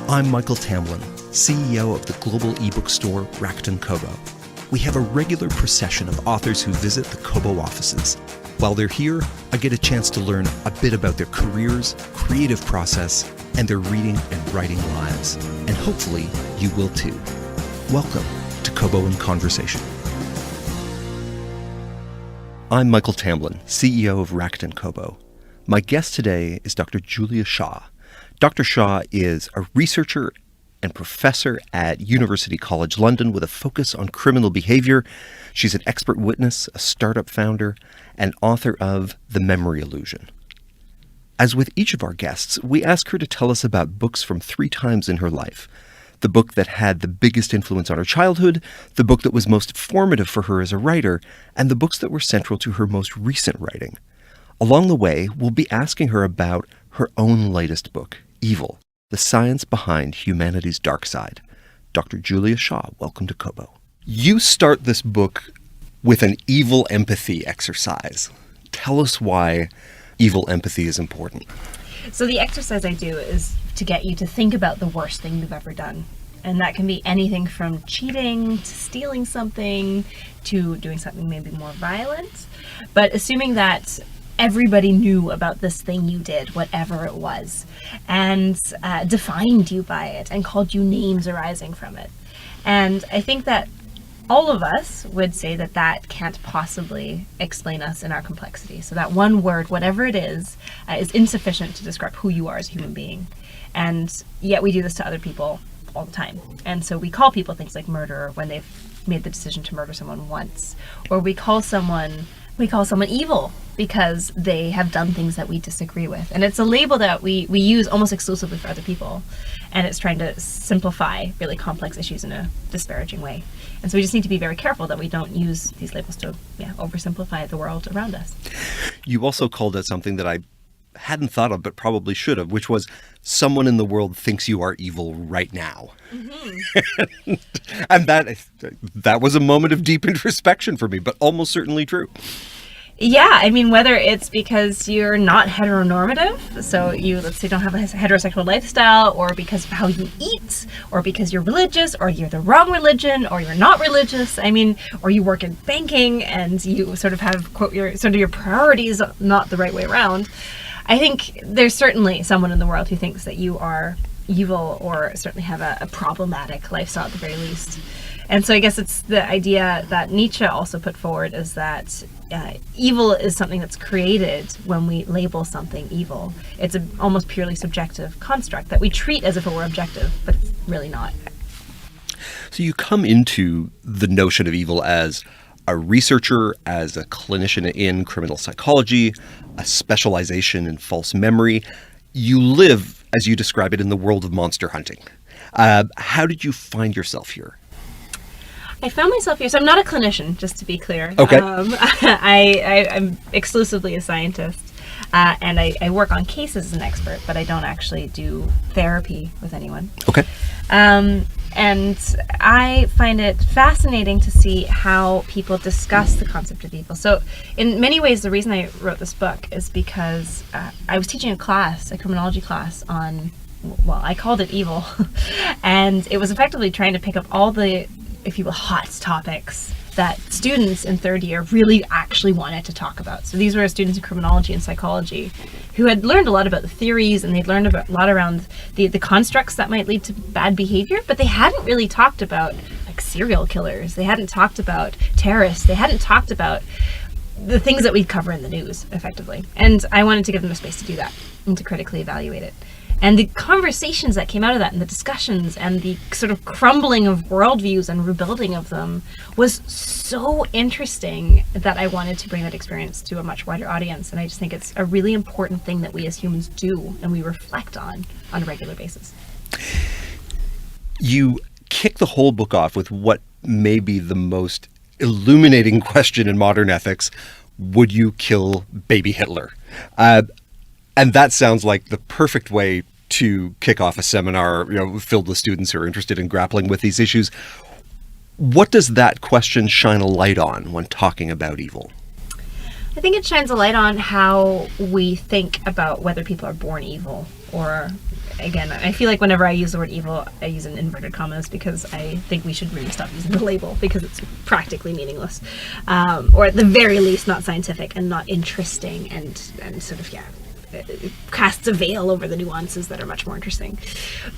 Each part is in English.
I'm Michael Tamblyn, CEO of the global ebook store Rakuten Kobo. We have a regular procession of authors who visit the Kobo offices. While they're here, I get a chance to learn a bit about their careers, creative process, and their reading and writing lives. And hopefully, you will too. Welcome to Kobo in Conversation. I'm Michael Tamblyn, CEO of Rakuten Kobo. My guest today is Dr. Julia Shaw. Dr. Shaw is a researcher and professor at University College London with a focus on criminal behavior. She's an expert witness, a startup founder, and author of The Memory Illusion. As with each of our guests, we ask her to tell us about books from 3 times in her life. The book that had the biggest influence on her childhood, the book that was most formative for her as a writer, and the books that were central to her most recent writing. Along the way, we'll be asking her about her own latest book, Evil, the science behind humanity's dark side. Dr. Julia Shaw, welcome to Kobo. You start this book with an evil empathy exercise. Tell us why evil empathy is important. So the exercise I do is to get you to think about the worst thing you've ever done. And that can be anything from cheating to stealing something to doing something maybe more violent. But assuming that everybody knew about this thing you did, whatever it was, and defined you by it and called you names arising from it. And I think that all of us would say that that can't possibly explain us in our complexity. So that one word, whatever it is insufficient to describe who you are as a human being. And yet we do this to other people all the time. And so we call people things like murderer when they've made the decision to murder someone once. Or we call someone evil because they have done things that we disagree with. And it's a label that we use almost exclusively for other people. And it's trying to simplify really complex issues in a disparaging way. And so we just need to be very careful that we don't use these labels to oversimplify the world around us. You also called it something that I hadn't thought of, but probably should have, which was someone in the world thinks you are evil right now. Mm-hmm. And that was a moment of deep introspection for me, but almost certainly true. Yeah, I mean, whether it's because you're not heteronormative, so you, let's say, don't have a heterosexual lifestyle, or because of how you eat, or because you're religious, or you're the wrong religion, or you're not religious, I mean, or you work in banking and you sort of have, quote, your priorities not the right way around. I think there's certainly someone in the world who thinks that you are evil or certainly have a problematic lifestyle at the very least. And so I guess it's the idea that Nietzsche also put forward is that evil is something that's created when we label something evil. It's an almost purely subjective construct that we treat as if it were objective, but it's really not. So you come into the notion of evil as a researcher, as a clinician in criminal psychology, a specialization in false memory. You live, as you describe it, in the world of monster hunting. How did you find yourself here? I found myself here. So I'm not a clinician, just to be clear. Okay. I'm exclusively a scientist, and I work on cases as an expert, but I don't actually do therapy with anyone. Okay. And I find it fascinating to see how people discuss the concept of evil. So in many ways, the reason I wrote this book is because I was teaching a criminology class on, well, I called it evil. And it was effectively trying to pick up all the, if you will, hot topics that students in third year really actually wanted to talk about. So these were students in criminology and psychology who had learned a lot about the theories, and they'd learned a lot around the constructs that might lead to bad behavior, but they hadn't really talked about like serial killers. They hadn't talked about terrorists. They hadn't talked about the things that we'd cover in the news, effectively. And I wanted to give them a space to do that and to critically evaluate it. And the conversations that came out of that and the discussions and the sort of crumbling of worldviews and rebuilding of them was so interesting that I wanted to bring that experience to a much wider audience. And I just think it's a really important thing that we as humans do and we reflect on a regular basis. You kick the whole book off with what may be the most illuminating question in modern ethics. Would you kill baby Hitler? And that sounds like the perfect way to kick off a seminar, filled with students who are interested in grappling with these issues. What does that question shine a light on when talking about evil? I think it shines a light on how we think about whether people are born evil, or, again, I feel like whenever I use the word evil, I use in inverted commas because I think we should really stop using the label because it's practically meaningless, or at the very least not scientific and not interesting, and sort of, it casts a veil over the nuances that are much more interesting.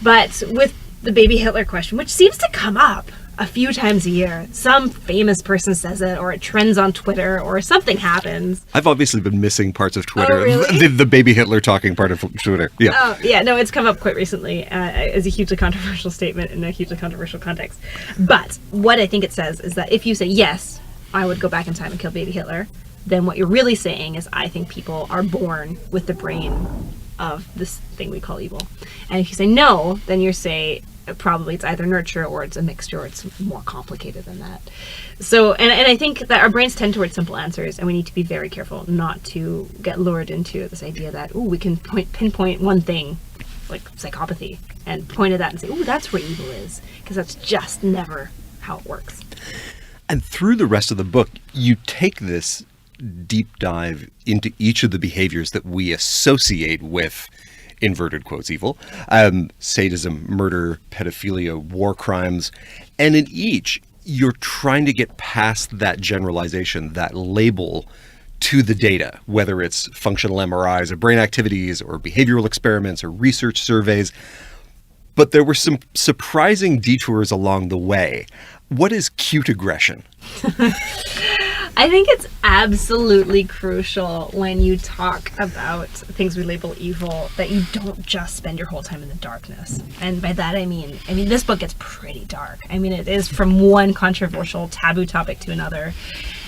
But with the baby Hitler question, which seems to come up a few times a year, some famous person says it, or it trends on Twitter, or something happens. I've obviously been missing parts of Twitter. Oh, really? The baby Hitler talking part of Twitter. Yeah. Oh, yeah, no, it's come up quite recently as a hugely controversial statement in a hugely controversial context. But what I think it says is that if you say, yes, I would go back in time and kill baby Hitler, then what you're really saying is, I think people are born with the brain of this thing we call evil. And if you say no, then you say probably it's either nurture or it's a mixture or it's more complicated than that. So, and I think that our brains tend towards simple answers, and we need to be very careful not to get lured into this idea that, we can pinpoint one thing, like psychopathy, and point at that and say, that's where evil is, because that's just never how it works. And through the rest of the book, you take this deep dive into each of the behaviors that we associate with inverted quotes evil, sadism, murder, pedophilia, war crimes, and in each you're trying to get past that generalization, that label, to the data, whether it's functional MRIs of brain activities or behavioral experiments or research surveys. But there were some surprising detours along the way. What is cute aggression? I think it's absolutely crucial when you talk about things we label evil that you don't just spend your whole time in the darkness. And by that I mean this book gets pretty dark. It is from one controversial taboo topic to another.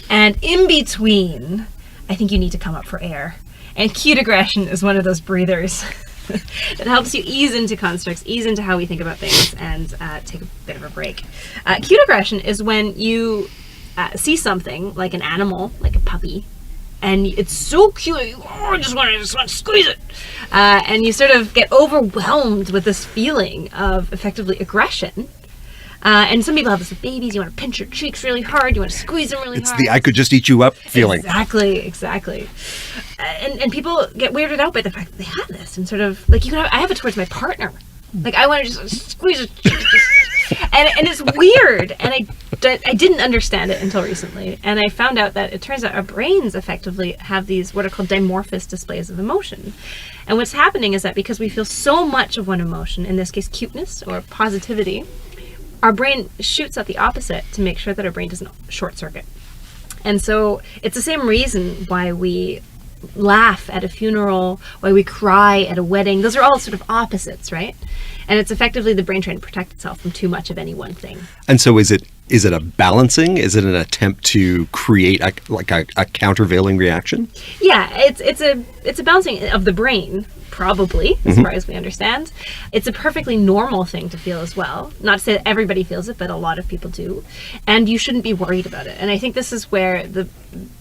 And in between, I think you need to come up for air. And cute aggression is one of those breathers that helps you ease into constructs, ease into how we think about things, and take a bit of a break. Cute aggression is when you see something like an animal, like a puppy, and it's so cute, I just want to squeeze it, and you sort of get overwhelmed with this feeling of effectively aggression. And some people have this with babies. You want to pinch your cheeks really hard. You want to squeeze them really hard. It's the I could just eat you up feeling. Exactly. And people get weirded out by the fact that they have this, and sort of like I have it towards my partner. Like I want to just squeeze it, and it's weird. And I didn't understand it until recently, and I found out that it turns out our brains effectively have these what are called dimorphous displays of emotion. And what's happening is that because we feel so much of one emotion, in this case cuteness or positivity, our brain shoots out the opposite to make sure that our brain doesn't short circuit. And so it's the same reason why we laugh at a funeral, why we cry at a wedding. Those are all sort of opposites, right? And it's effectively the brain trying to protect itself from too much of any one thing. And so is it a balancing? Is it an attempt to create a countervailing reaction? Yeah, it's a balancing of the brain, probably, as far as we understand. It's a perfectly normal thing to feel as well. Not to say that everybody feels it, but a lot of people do. And you shouldn't be worried about it. And I think this is where the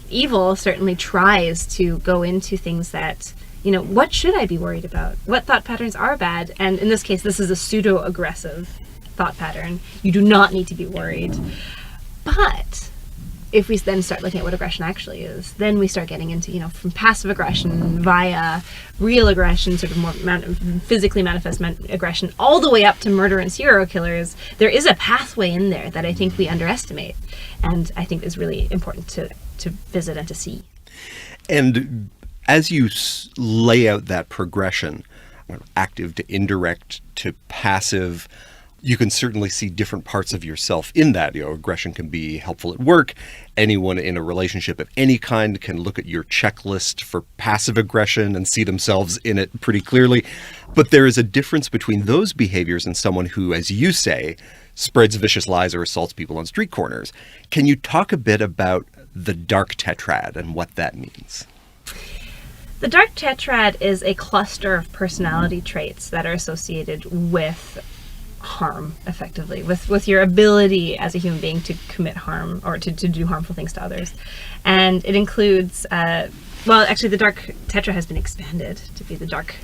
evil certainly tries to go into things that, what should I be worried about? What thought patterns are bad? And in this case, this is a pseudo-aggressive thought pattern. You do not need to be worried. But if we then start looking at what aggression actually is, then we start getting into, from passive aggression via real aggression, sort of more physically manifest aggression, all the way up to murder and serial killers. There is a pathway in there that I think we underestimate, and I think is really important to visit and to see. And as you lay out that progression, active to indirect to passive, you can certainly see different parts of yourself in that. Aggression can be helpful at work. Anyone in a relationship of any kind can look at your checklist for passive aggression and see themselves in it pretty clearly. But there is a difference between those behaviors and someone who, as you say, spreads vicious lies or assaults people on street corners. Can you talk a bit about the dark tetrad and what that means? The dark tetrad is a cluster of personality traits that are associated with harm, effectively, with your ability as a human being to commit harm or to do harmful things to others. And it includes, actually the dark tetra has been expanded to be the dark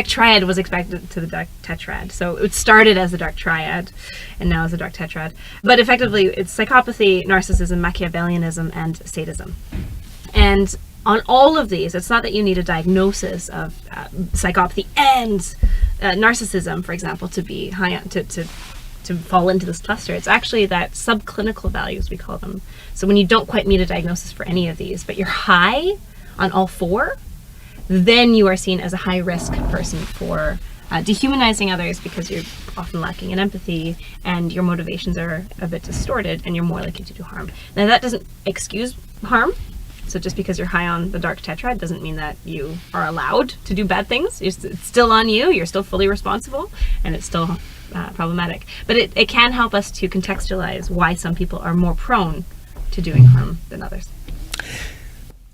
triad was expanded to the dark tetrad. So it started as the dark triad and now is the dark tetrad. But effectively it's psychopathy, narcissism, Machiavellianism, and sadism. And on all of these, it's not that you need a diagnosis of psychopathy and narcissism, for example, to be high on, to fall into this cluster. It's actually that subclinical values, we call them. So when you don't quite meet a diagnosis for any of these, but you're high on all four, then you are seen as a high-risk person for dehumanizing others, because you're often lacking in empathy and your motivations are a bit distorted and you're more likely to do harm. Now, that doesn't excuse harm. So just because you're high on the dark tetrad doesn't mean that you are allowed to do bad things. It's still on you. You're still fully responsible, and it's still problematic. But it can help us to contextualize why some people are more prone to doing harm than others.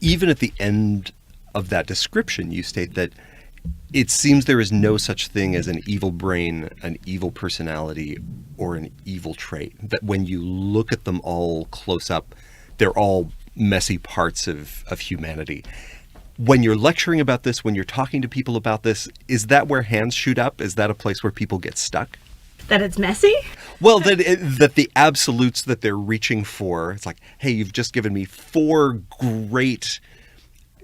Even at the end of that description, you state that it seems there is no such thing as an evil brain, an evil personality, or an evil trait. That when you look at them all close up, they're all messy parts of humanity. When you're lecturing about this, when you're talking to people about this, is that where hands shoot up? Is that a place where people get stuck? That it's messy? Well, that the absolutes that they're reaching for, it's like, hey, you've just given me 4 great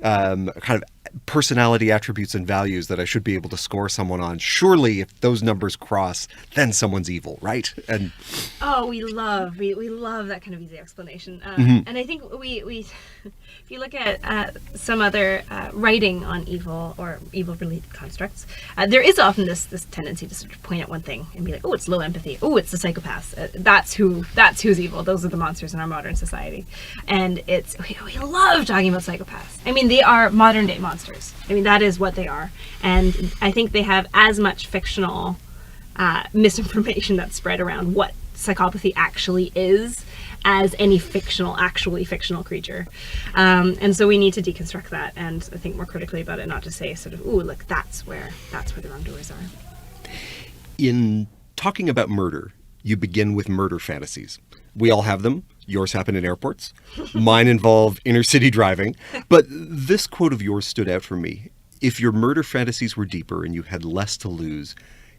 kind of personality attributes and values that I should be able to score someone on. Surely if those numbers cross, then someone's evil, right? And we love that kind of easy explanation. And I think we if you look at some other writing on evil or evil related constructs, there is often this tendency to sort of point at one thing and be like, oh, it's low empathy, oh, it's the psychopaths, that's who's evil, those are the monsters in our modern society. And we love talking about psychopaths. I mean, they are modern day monsters. I mean, that is what they are. And I think they have as much fictional misinformation that's spread around what psychopathy actually is as any actually fictional creature. And so we need to deconstruct that and think more critically about it, not just say sort of, ooh, look, that's where the wrongdoers are. In talking about murder, you begin with murder fantasies. We all have them. Yours happen in airports. Mine involve inner city driving. But this quote of yours stood out for me. If your murder fantasies were deeper and you had less to lose,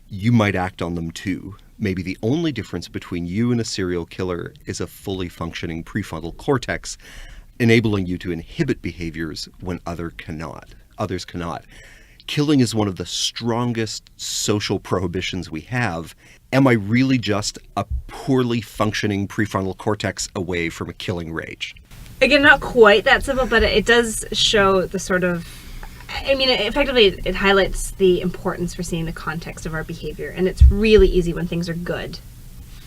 you might act on them too. Maybe the only difference between you and a serial killer is a fully functioning prefrontal cortex, enabling you to inhibit behaviors when others cannot. Killing is one of the strongest social prohibitions we have. Am I really just a poorly functioning prefrontal cortex away from a killing rage? Again, not quite that simple, but it does show the sort of, I mean, effectively it highlights the importance for seeing the context of our behavior. And it's really easy when things are good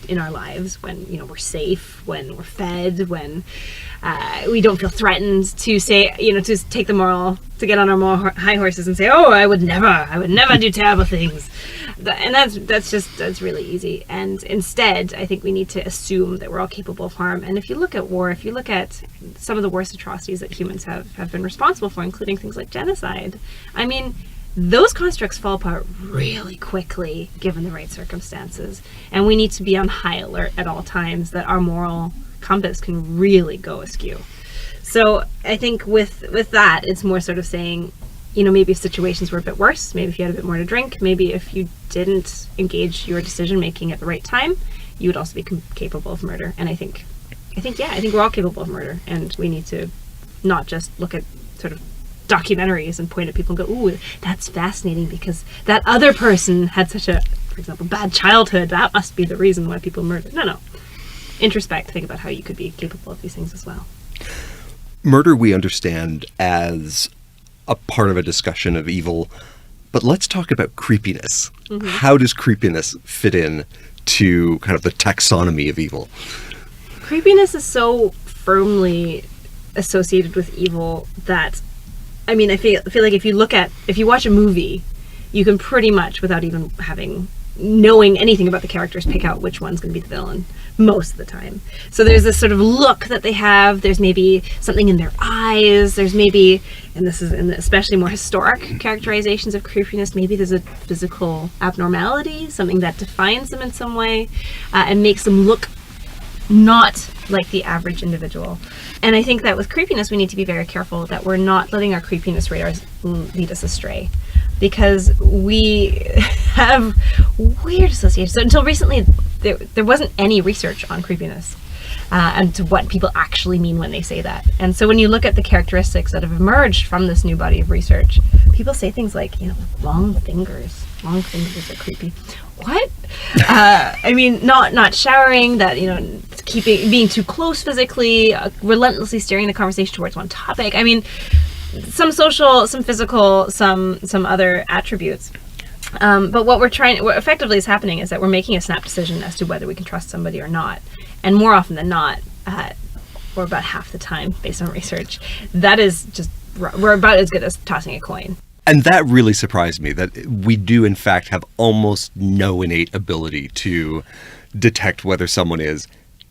in our lives, when, you know, we're safe, when we're fed, when we don't feel threatened, to say, you know, to take the moral, to get on our moral high horses and say, oh, I would never do terrible things. And that's really easy. And instead, I think we need to assume that we're all capable of harm. And if you look at war, if you look at some of the worst atrocities that humans have been responsible for, including things like genocide, I mean, those constructs fall apart really quickly given the right circumstances. And we need to be on high alert at all times that our moral compass can really go askew. So I think with that, it's more sort of saying, you know, maybe if situations were a bit worse, maybe if you had a bit more to drink, maybe if you didn't engage your decision making at the right time, you would also be capable of murder. And I think we're all capable of murder, and we need to not just look at sort of documentaries and point at people and go, ooh, that's fascinating because that other person had such a, for example, bad childhood, that must be the reason why people murder. No. Introspect, think about how you could be capable of these things as well. Murder we understand as a part of a discussion of evil, but let's talk about creepiness. Mm-hmm. How does creepiness fit in to kind of the taxonomy of evil? Creepiness is so firmly associated with evil that, I mean, I feel like if you watch a movie, you can pretty much, without even knowing anything about the characters, pick out which one's going to be the villain most of the time. So there's this sort of look that they have. There's maybe something in their eyes. There's maybe, and this is in the especially more historic characterizations of creepiness, maybe there's a physical abnormality, something that defines them in some way, and makes them look not like the average individual. And I think that with creepiness, we need to be very careful that we're not letting our creepiness radars lead us astray, because we have weird associations. So until recently, there wasn't any research on creepiness. and to what people actually mean when they say that. And so when you look at the characteristics that have emerged from this new body of research, people say things like, long fingers are creepy. What? Not showering, that, being too close physically, relentlessly steering the conversation towards one topic. Some social, some physical, some other attributes. But what effectively is happening is that we're making a snap decision as to whether we can trust somebody or not. And more often than not, or about half the time, based on research, that is just, we're about as good as tossing a coin. And that really surprised me, that we do, in fact, have almost no innate ability to detect whether someone is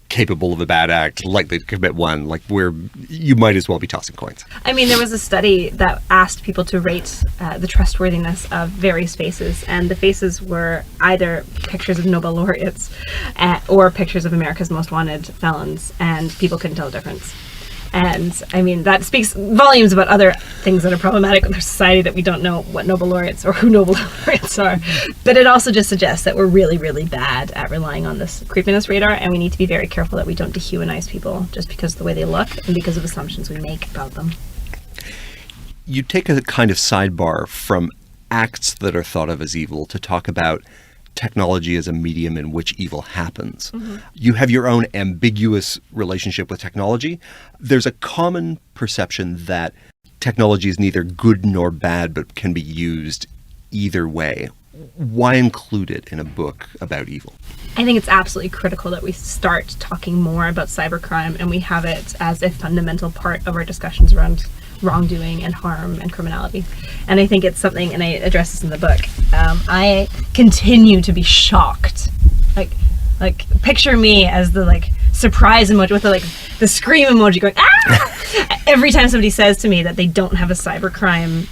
capable of a bad act, likely to commit one, where you might as well be tossing coins. There was a study that asked people to rate the trustworthiness of various faces, and the faces were either pictures of Nobel laureates or pictures of America's most wanted felons, and people couldn't tell the difference. And that speaks volumes about other things that are problematic with our society, that we don't know what Nobel laureates or who Nobel laureates are. But it also just suggests that we're really, really bad at relying on this creepiness radar, and we need to be very careful that we don't dehumanize people just because of the way they look and because of assumptions we make about them. You take a kind of sidebar from acts that are thought of as evil to talk about technology as a medium in which evil happens. Mm-hmm. You have your own ambiguous relationship with technology. There's a common perception that technology is neither good nor bad, but can be used either way. Why include it in a book about evil? I think it's absolutely critical that we start talking more about cybercrime, and we have it as a fundamental part of our discussions around wrongdoing and harm and criminality. And I think it's something, and I address this in the book, I continue to be shocked. Like picture me as the surprise emoji with the scream emoji going, ah! Every time somebody says to me that they don't have a cybercrime,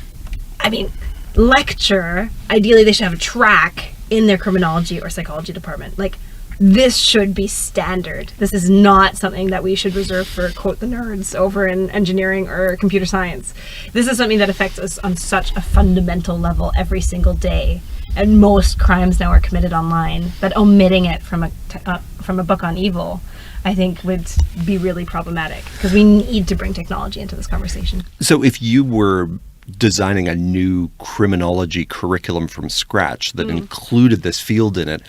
lecture, ideally they should have a track in their criminology or psychology department. This should be standard. This is not something that we should reserve for, quote, the nerds over in engineering or computer science. This is something that affects us on such a fundamental level every single day. And most crimes now are committed online, that omitting it from a book on evil, I think, would be really problematic, because we need to bring technology into this conversation. So if you were designing a new criminology curriculum from scratch that included this field in it,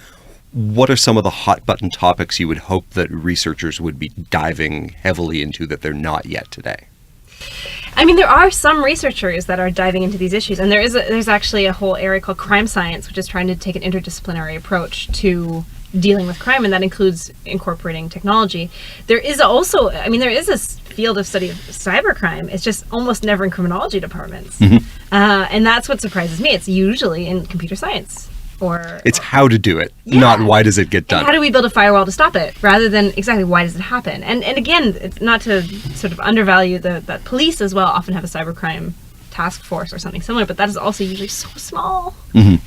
what are some of the hot button topics you would hope that researchers would be diving heavily into that they're not yet today? There are some researchers that are diving into these issues, and there's actually a whole area called crime science, which is trying to take an interdisciplinary approach to dealing with crime, and that includes incorporating technology. There is also, there is a field of study of cybercrime. It's just almost never in criminology departments. Mm-hmm. And that's what surprises me. It's usually in computer science. It's how to do it, not why does it get done. And how do we build a firewall to stop it, rather than exactly why does it happen? And again, it's not to sort of undervalue that police as well often have a cybercrime task force or something similar, but that is also usually so small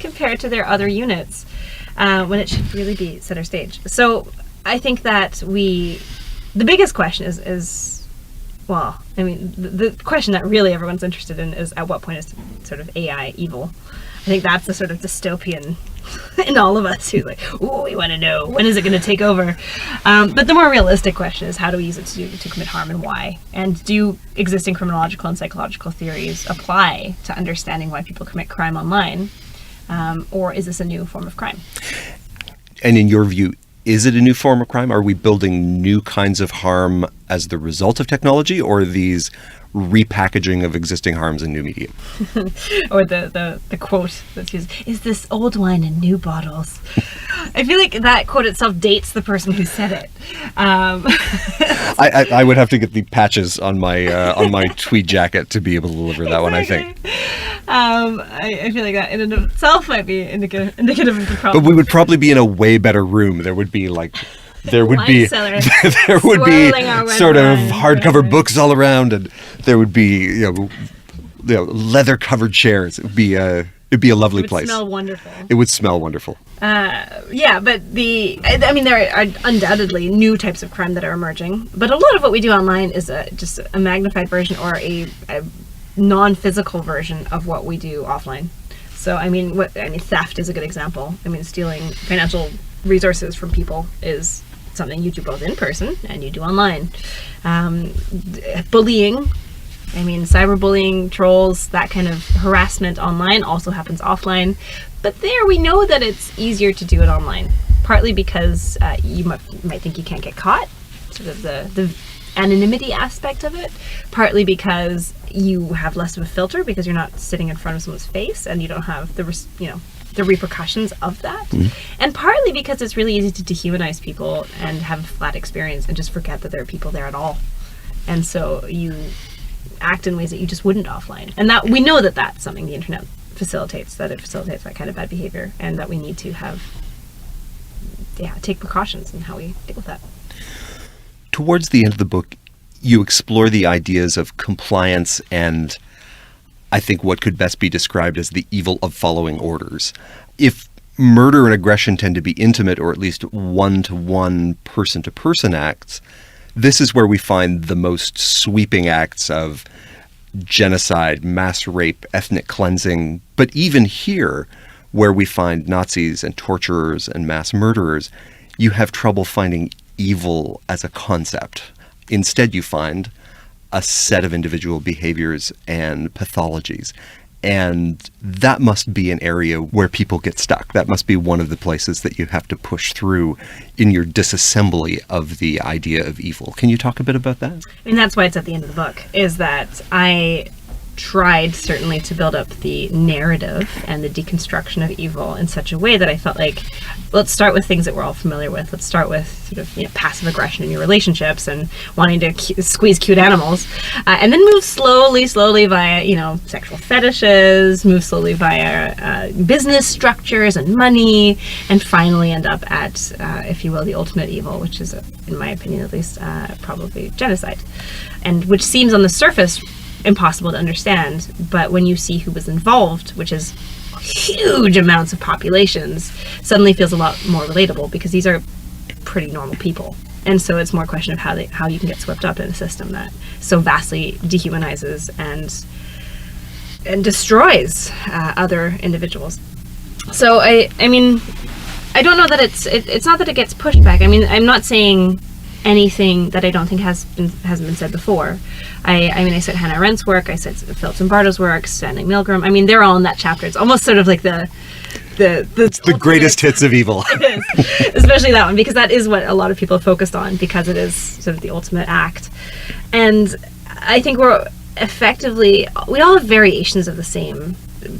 compared to their other units, when it should really be center stage. So I think that the biggest question is the question that really everyone's interested in is, at what point is sort of AI evil? I think that's the sort of dystopian in all of us who's we want to know, when is it going to take over? But the more realistic question is, how do we use it to commit harm, and why? And do existing criminological and psychological theories apply to understanding why people commit crime online? Or is this a new form of crime? And in your view, is it a new form of crime? Are we building new kinds of harm as the result of technology, or are these repackaging of existing harms in new medium? Or the quote that's used, is this old wine in new bottles? I feel like that quote itself dates the person who said it. I would have to get the patches on my tweed jacket to be able to deliver that one, I think. I feel like that in and of itself might be indicative of the problem. But we would probably be in a way better room. There would be there would be sort of hardcover books all around, and there would be leather covered chairs. It'd be a lovely place. It would smell wonderful. It would smell wonderful. But there are undoubtedly new types of crime that are emerging, but a lot of what we do online is just a magnified version or a non-physical version of what we do offline. So theft is a good example. Stealing financial resources from people is something you do both in person and you do online. Bullying, I mean, cyberbullying, trolls, that kind of harassment online also happens offline. But there we know that it's easier to do it online, partly because you might think you can't get caught, sort of the anonymity aspect of it, partly because you have less of a filter because you're not sitting in front of someone's face and you don't have the repercussions of that. And partly because it's really easy to dehumanize people and have a flat experience and just forget that there are people there at all. And so you act in ways that you just wouldn't offline. And that we know that that's something the internet facilitates, that it facilitates that kind of bad behavior, and that we need to take precautions in how we deal with that. Towards the end of the book, you explore the ideas of compliance and I think what could best be described as the evil of following orders. If murder and aggression tend to be intimate, or at least one-to-one, person-to-person acts, this is where we find the most sweeping acts of genocide, mass rape, ethnic cleansing. But even here, where we find Nazis and torturers and mass murderers, you have trouble finding evil as a concept. Instead, you find a set of individual behaviors and pathologies. And that must be an area where people get stuck. That must be one of the places that you have to push through in your disassembly of the idea of evil. Can you talk a bit about that? I mean, that's why it's at the end of the book, is that I tried certainly to build up the narrative and the deconstruction of evil in such a way that I felt like, let's start with things that we're all familiar with. Let's start with sort of passive aggression in your relationships and wanting to squeeze cute animals, and then move slowly via sexual fetishes, move slowly via business structures and money, and finally end up at, if you will, the ultimate evil, which is, in my opinion at least, probably genocide, and which seems on the surface impossible to understand, but when you see who was involved, which is huge amounts of populations, suddenly feels a lot more relatable, because these are pretty normal people. And so it's more a question of how you can get swept up in a system that so vastly dehumanizes and destroys other individuals. So I mean, I don't know that it's not that it gets pushed back. I mean, I'm not saying anything that I don't think hasn't been said before. I said Hannah Arendt's work, I said Philip Zimbardo's work, Stanley Milgram. I mean, they're all in that chapter. It's almost sort of like the greatest hits of evil. It is, especially that one, because that is what a lot of people have focused on, because it is sort of the ultimate act. And I think we all have variations of the same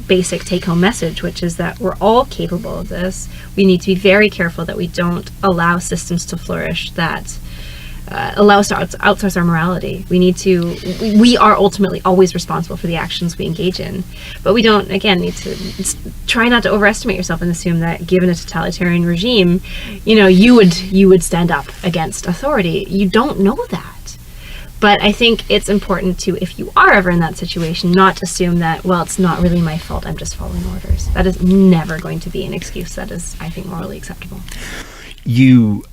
basic take-home message, which is that we're all capable of this. We need to be very careful that we don't allow systems to flourish that allow us to outsource our morality. We are ultimately always responsible for the actions we engage in, but we don't, again, need to try not to overestimate yourself and assume that given a totalitarian regime, you would stand up against authority. You don't know that. But I think it's important to, if you are ever in that situation, not assume that, well, it's not really my fault, I'm just following orders. That is never going to be an excuse that is, I think, morally acceptable. You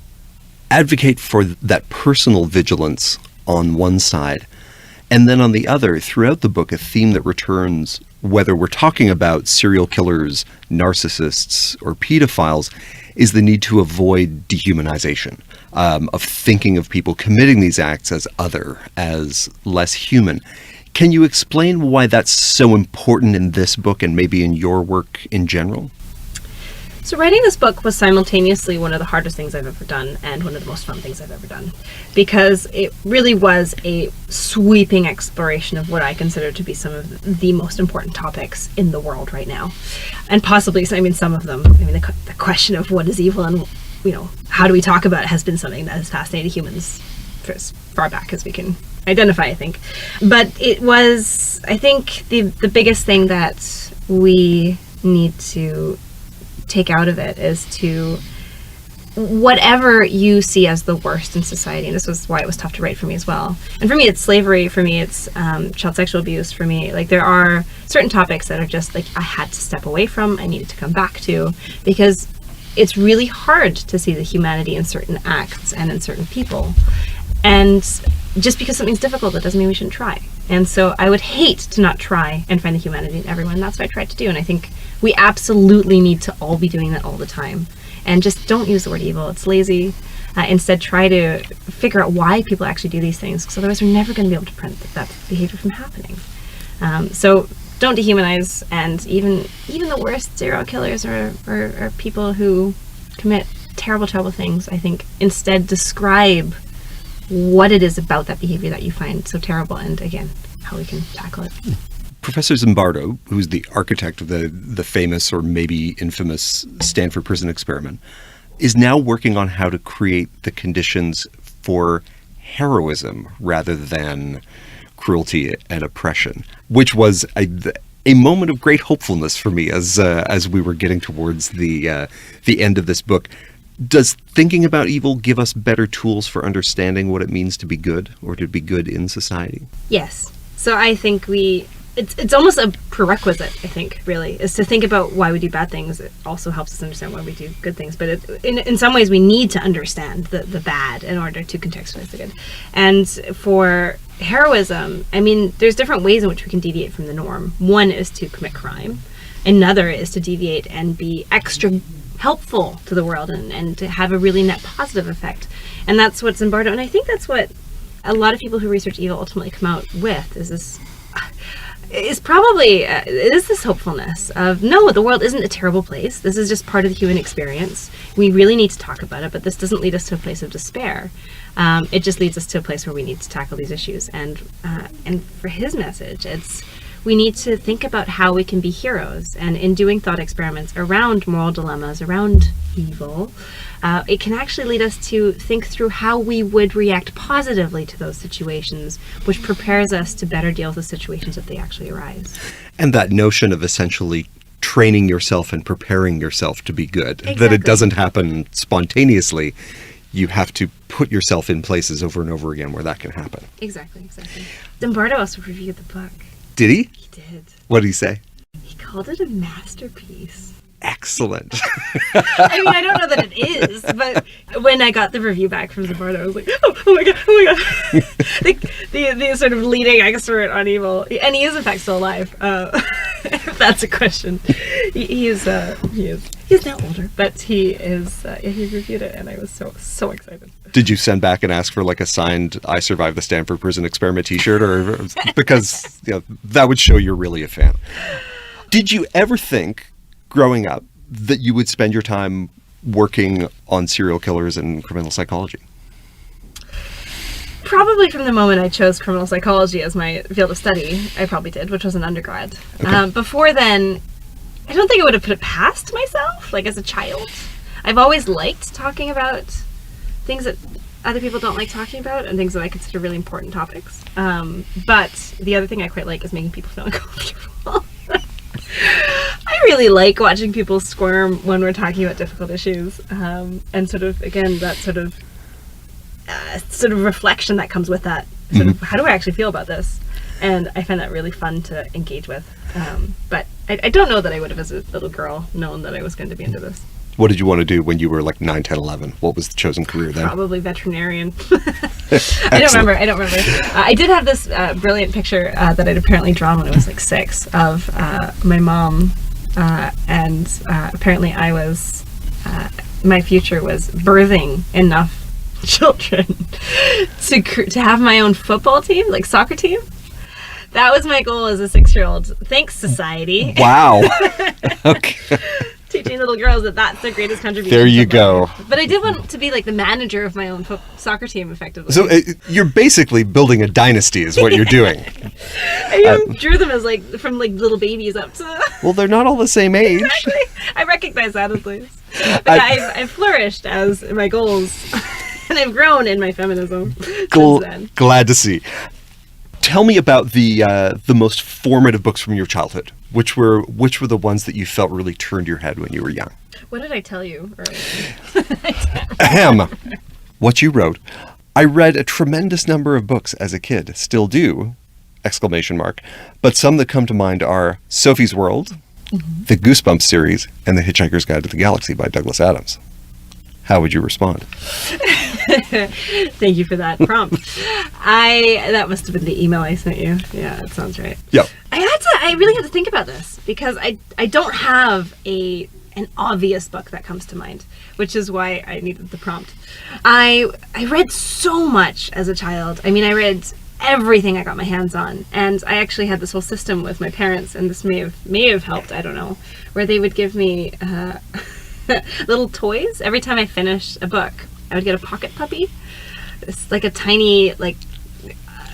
advocate for that personal vigilance on one side, and then on the other, throughout the book, a theme that returns, whether we're talking about serial killers, narcissists, or pedophiles, is the need to avoid dehumanization, of thinking of people committing these acts as other, as less human. Can you explain why that's so important in this book and maybe in your work in general? So writing this book was simultaneously one of the hardest things I've ever done and one of the most fun things I've ever done, because it really was a sweeping exploration of what I consider to be some of the most important topics in the world right now. And possibly, some of them, the question of what is evil and, how do we talk about it has been something that has fascinated humans for as far back as we can identify, I think. But it was, I think, the biggest thing that we need to take out of it is to, whatever you see as the worst in society, and this was why it was tough to write for me as well. And for me, it's slavery. For me, it's child sexual abuse. For me, there are certain topics that are just I had to step away from, I needed to come back to, because it's really hard to see the humanity in certain acts and in certain people. And just because something's difficult, that doesn't mean we shouldn't try. And so I would hate to not try and find the humanity in everyone. That's what I tried to do. And I think we absolutely need to all be doing that all the time. And just don't use the word evil. It's lazy. Instead, try to figure out why people actually do these things, because otherwise we're never going to be able to prevent that behavior from happening. So don't dehumanize, and even the worst serial killers or people who commit terrible, terrible things, I think, instead describe what it is about that behavior that you find so terrible, and again, how we can tackle it. Professor Zimbardo, who's the architect of the famous or maybe infamous Stanford Prison Experiment, is now working on how to create the conditions for heroism rather than cruelty and oppression, which was a moment of great hopefulness for me as we were getting towards the end of this book. Does thinking about evil give us better tools for understanding what it means to be good, or to be good in society? Yes. So I think it's almost a prerequisite, I think, really, is to think about why we do bad things. It also helps us understand why we do good things. But in some ways, we need to understand the bad in order to contextualize the good. And for heroism, I mean, there's different ways in which we can deviate from the norm. One is to commit crime. Another is to deviate and be extra helpful to the world and to have a really net positive effect. And that's what's Zimbardo. And I think that's what a lot of people who research evil ultimately come out with, is this... it is this hopefulness of, no, the world isn't a terrible place. This is just part of the human experience. We really need to talk about it, but this doesn't lead us to a place of despair. It just leads us to a place where we need to tackle these issues. And for his message, we need to think about how we can be heroes. And in doing thought experiments around moral dilemmas, around evil, it can actually lead us to think through how we would react positively to those situations, which prepares us to better deal with the situations if they actually arise. And that notion of essentially training yourself and preparing yourself to be good, Exactly. that it doesn't happen spontaneously. You have to put yourself in places over and over again where that can happen. Exactly. Zimbardo also reviewed the book. Did he? He did. What did he say? He called it a masterpiece. Excellent. I mean, I don't know that it is, but when I got the review back from Zimbardo, I was like, oh my god. the sort of leading expert on evil, and he is in fact still alive. If that's a question, he is now older, but he reviewed it, and I was so excited. Did you send back and ask for like a signed "I survived the Stanford Prison Experiment" T-shirt, or because that would show you're really a fan? Did you ever think, growing up, that you would spend your time working on serial killers and criminal psychology? Probably from the moment I chose criminal psychology as my field of study, I probably did, which was an undergrad. Okay. Before then, I don't think I would have put it past myself, like as a child. I've always liked talking about things that other people don't like talking about and things that I consider really important topics. But the other thing I quite like is making people feel uncomfortable. I really like watching people squirm when we're talking about difficult issues, and sort of, again, that sort of reflection that comes with that. Sort of, how do I actually feel about this? And I find that really fun to engage with. But I don't know that I would have, as a little girl, known that I was going to be into this. What did you want to do when you were like 9, 10, 11? What was the chosen career then? Probably veterinarian. I don't remember. I did have this brilliant picture that I'd apparently drawn when I was like 6 of my mom, and apparently I was, my future was birthing enough children to have my own football team, like soccer team. That was my goal as a 6-year-old. Thanks, society. Wow. Okay. Teaching little girls that that's their greatest contribution. There you go. But I did want to be like the manager of my own soccer team, effectively. So you're basically building a dynasty is what you're doing. I drew them as like from like little babies up to... Well, they're not all the same age. Exactly. I recognize that at least. But I've flourished as my goals, and I've grown in my feminism since then. Glad to see. Tell me about the most formative books from your childhood. Which were the ones that you felt really turned your head when you were young? What did I tell you earlier? Ahem. What you wrote. I read a tremendous number of books as a kid. Still do! ! But some that come to mind are Sophie's World, the Goosebumps series, and The Hitchhiker's Guide to the Galaxy by Douglas Adams. How would you respond? Thank you for that prompt. That must have been the email I sent you. Yeah, that sounds right. Yep. I really had to think about this because I don't have a an obvious book that comes to mind, which is why I needed the prompt. I read so much as a child. I mean, I read everything I got my hands on, and I actually had this whole system with my parents, and this may have helped, I don't know, where they would give me little toys every time I finished a book. I would get a pocket puppy. It's like a tiny, like,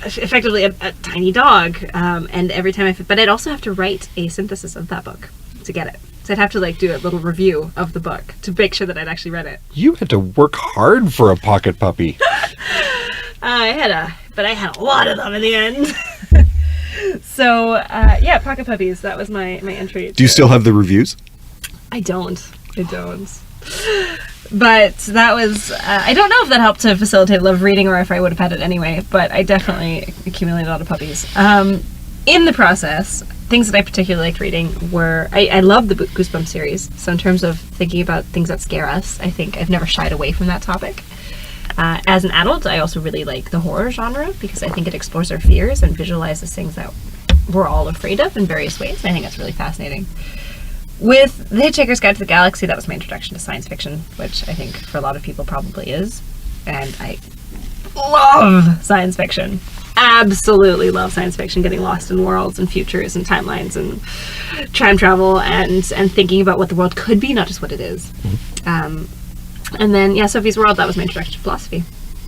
effectively a tiny dog, and every time but I'd also have to write a synthesis of that book to get it. So I'd have to, like, do a little review of the book to make sure that I'd actually read it. You had to work hard for a pocket puppy. I had a lot of them in the end. So, yeah, pocket puppies, that was my entry. Do you still have the reviews? I don't. But that was, I don't know if that helped to facilitate love reading or if I would have had it anyway, but I definitely accumulated a lot of puppies. In the process, things that I particularly liked reading were, I love the Goosebumps series, so in terms of thinking about things that scare us, I think I've never shied away from that topic. As an adult, I also really like the horror genre because I think it explores our fears and visualizes things that we're all afraid of in various ways, and I think that's really fascinating. With The Hitchhiker's Guide to the Galaxy, that was my introduction to science fiction, which I think for a lot of people probably is. And I love science fiction. Absolutely love science fiction, getting lost in worlds and futures and timelines and time travel and thinking about what the world could be, not just what it is. And then, yeah, Sophie's World, that was my introduction to philosophy.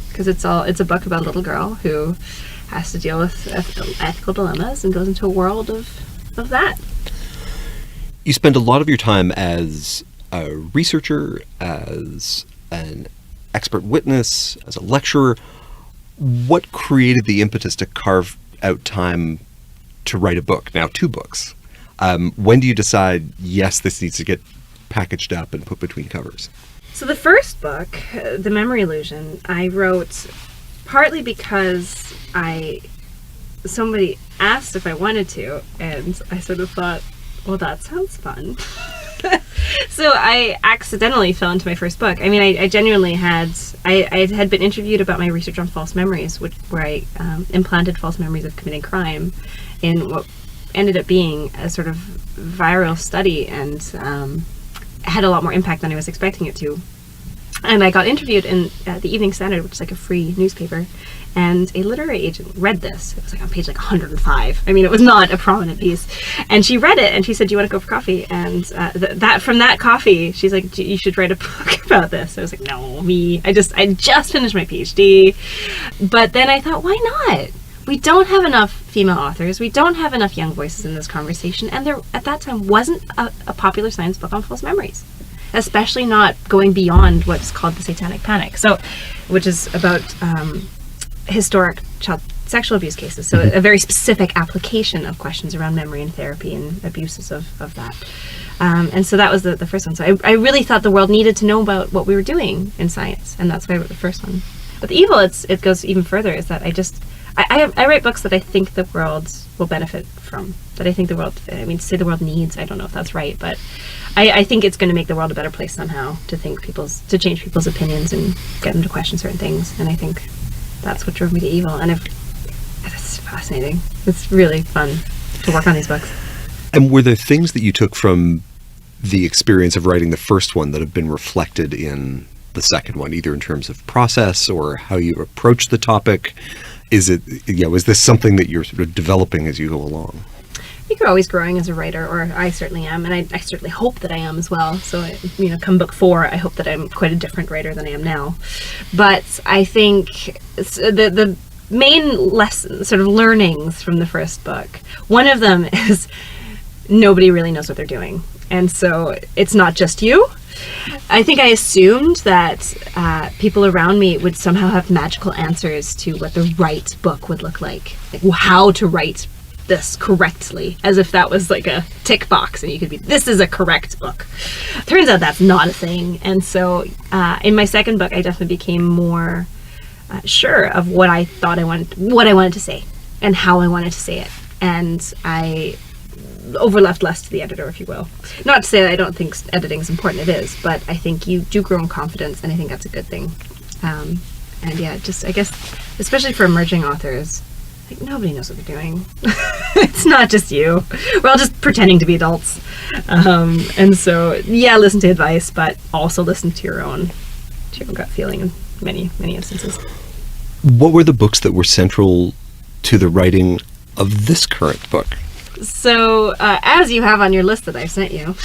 Because it's a book about a little girl who has to deal with ethical dilemmas and goes into a world of that. You spend a lot of your time as a researcher, as an expert witness, as a lecturer. What created the impetus to carve out time to write a book? Now, 2 books. When do you decide, yes, this needs to get packaged up and put between covers? So the first book, The Memory Illusion, I wrote partly because somebody asked if I wanted to, and I sort of thought, well, that sounds fun. So I accidentally fell into my first book. I mean, I genuinely had been interviewed about my research on false memories, where I implanted false memories of committing crime in what ended up being a sort of viral study, and had a lot more impact than I was expecting it to. And I got interviewed in the Evening Standard, which is like a free newspaper, and a literary agent read this. It was like on page like 105. I mean, it was not a prominent piece. And she read it, and she said, "Do you want to go for coffee?" And from that coffee, she's like, "You should write a book about this." I was like, "No, me. I just finished my PhD." But then I thought, why not? We don't have enough female authors. We don't have enough young voices in this conversation. And there, at that time, wasn't a popular science book on false memories, especially not going beyond what's called the Satanic Panic, which is about historic child sexual abuse cases. So a very specific application of questions around memory and therapy and abuses of that. And so that was the first one. So I really thought the world needed to know about what we were doing in science, and that's why I wrote the first one. But the evil, it goes even further, is that I write books that I think the world will benefit from, that I think the world, to say the world needs, I don't know if that's right, but I think it's going to make the world a better place somehow, to change people's opinions and get them to question certain things. And I think that's what drove me to evil. And it's fascinating. It's really fun to work on these books. And were there things that you took from the experience of writing the first one that have been reflected in the second one, either in terms of process or how you approach the topic? Is this something that you're sort of developing as you go along? I think you're always growing as a writer, or I certainly am, and I certainly hope that I am as well. So, come book 4, I hope that I'm quite a different writer than I am now. But I think the main lesson, sort of learnings from the first book, one of them is nobody really knows what they're doing. And so it's not just you. I think I assumed that people around me would somehow have magical answers to what the right book would look like how to write this correctly, as if that was like a tick box and you could be, this is a correct book. Turns out that's not a thing. And so in my second book, I definitely became more sure of what I wanted to say and how I wanted to say it. And I overleft less to the editor, if you will. Not to say that I don't think editing is important, it is, but I think you do grow in confidence, and I think that's a good thing. And yeah, just, I guess, especially for emerging authors, like, nobody knows what they're doing. It's not just you. We're all just pretending to be adults. And so, yeah, listen to advice, but also listen to your own gut feeling in many, many instances. What were the books that were central to the writing of this current book? So, as you have on your list that I've sent you.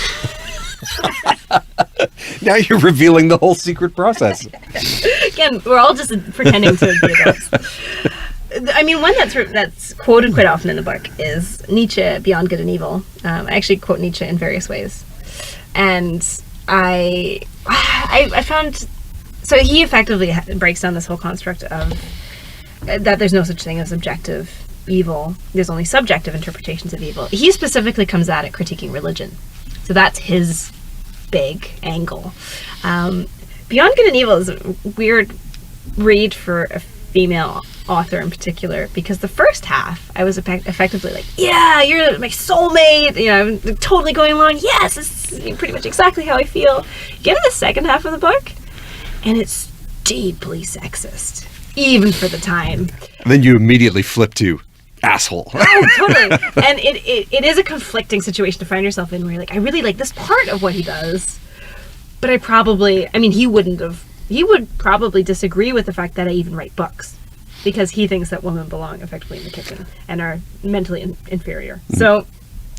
Now you're revealing the whole secret process. Again, we're all just pretending to be adults. I mean, one that's quoted quite often in the book is Nietzsche, Beyond Good and Evil. I actually quote Nietzsche in various ways. And I found... So he effectively breaks down this whole construct of that there's no such thing as objective evil. There's only subjective interpretations of evil. He specifically comes at it critiquing religion. So that's his big angle. Beyond Good and Evil is a weird read for a female author in particular, because the first half I was effectively like, yeah, you're my soulmate, you know, I'm totally going along, yes, this is pretty much exactly how I feel. Get to the second half of the book, and it's deeply sexist, even for the time. And then you immediately flip to asshole. Oh, totally. And it is a conflicting situation to find yourself in, where you're like, I really like this part of what he does, but he would probably disagree with the fact that I even write books, because he thinks that women belong effectively in the kitchen and are mentally inferior. So,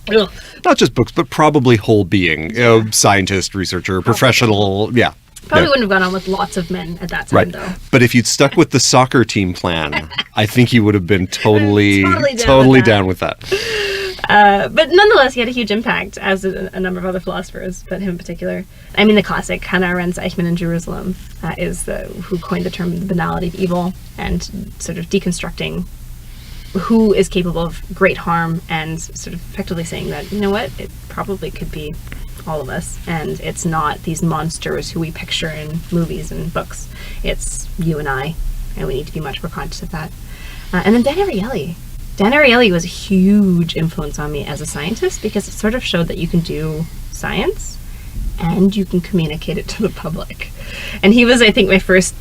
ugh. Not just books, but probably whole being, scientist, researcher, professional, yeah. Probably wouldn't have gone on with lots of men at that time, though. But if you'd stuck with the soccer team plan, I think he would have been totally down with that. But nonetheless, he had a huge impact, as a number of other philosophers, but him in particular. I mean, the classic Hannah Arendt's Eichmann in Jerusalem is who coined the term the banality of evil, and sort of deconstructing who is capable of great harm, and sort of effectively saying that, you know what, it probably could be all of us, and it's not these monsters who we picture in movies and books. It's you and I, and we need to be much more conscious of that. And then Dan Ariely. Dan Ariely was a huge influence on me as a scientist, because it sort of showed that you can do science and you can communicate it to the public. And he was, I think, my first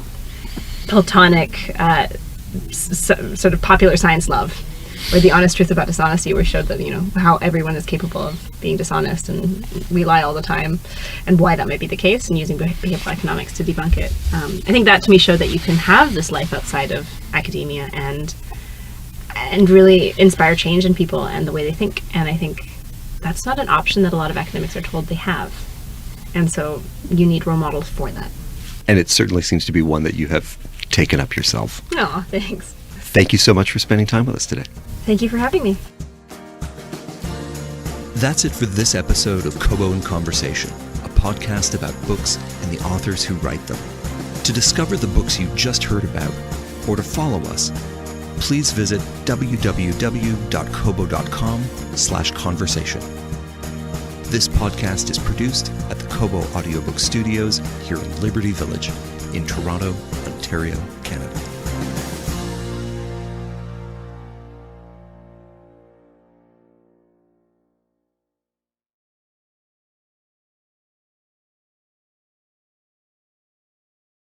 platonic sort of popular science love, where The Honest Truth About Dishonesty, where it showed that, how everyone is capable of being dishonest and we lie all the time, and why that might be the case, and using behavioral economics to debunk it. I think that to me showed that you can have this life outside of academia and really inspire change in people and the way they think. And I think that's not an option that a lot of academics are told they have. And so you need role models for that. And it certainly seems to be one that you have taken up yourself. Oh, thanks. Thank you so much for spending time with us today. Thank you for having me. That's it for this episode of Kobo in Conversation, a podcast about books and the authors who write them. To discover the books you just heard about, or to follow us, please visit www.kobo.com/conversation. This podcast is produced at the Kobo Audiobook Studios here in Liberty Village in Toronto, Ontario,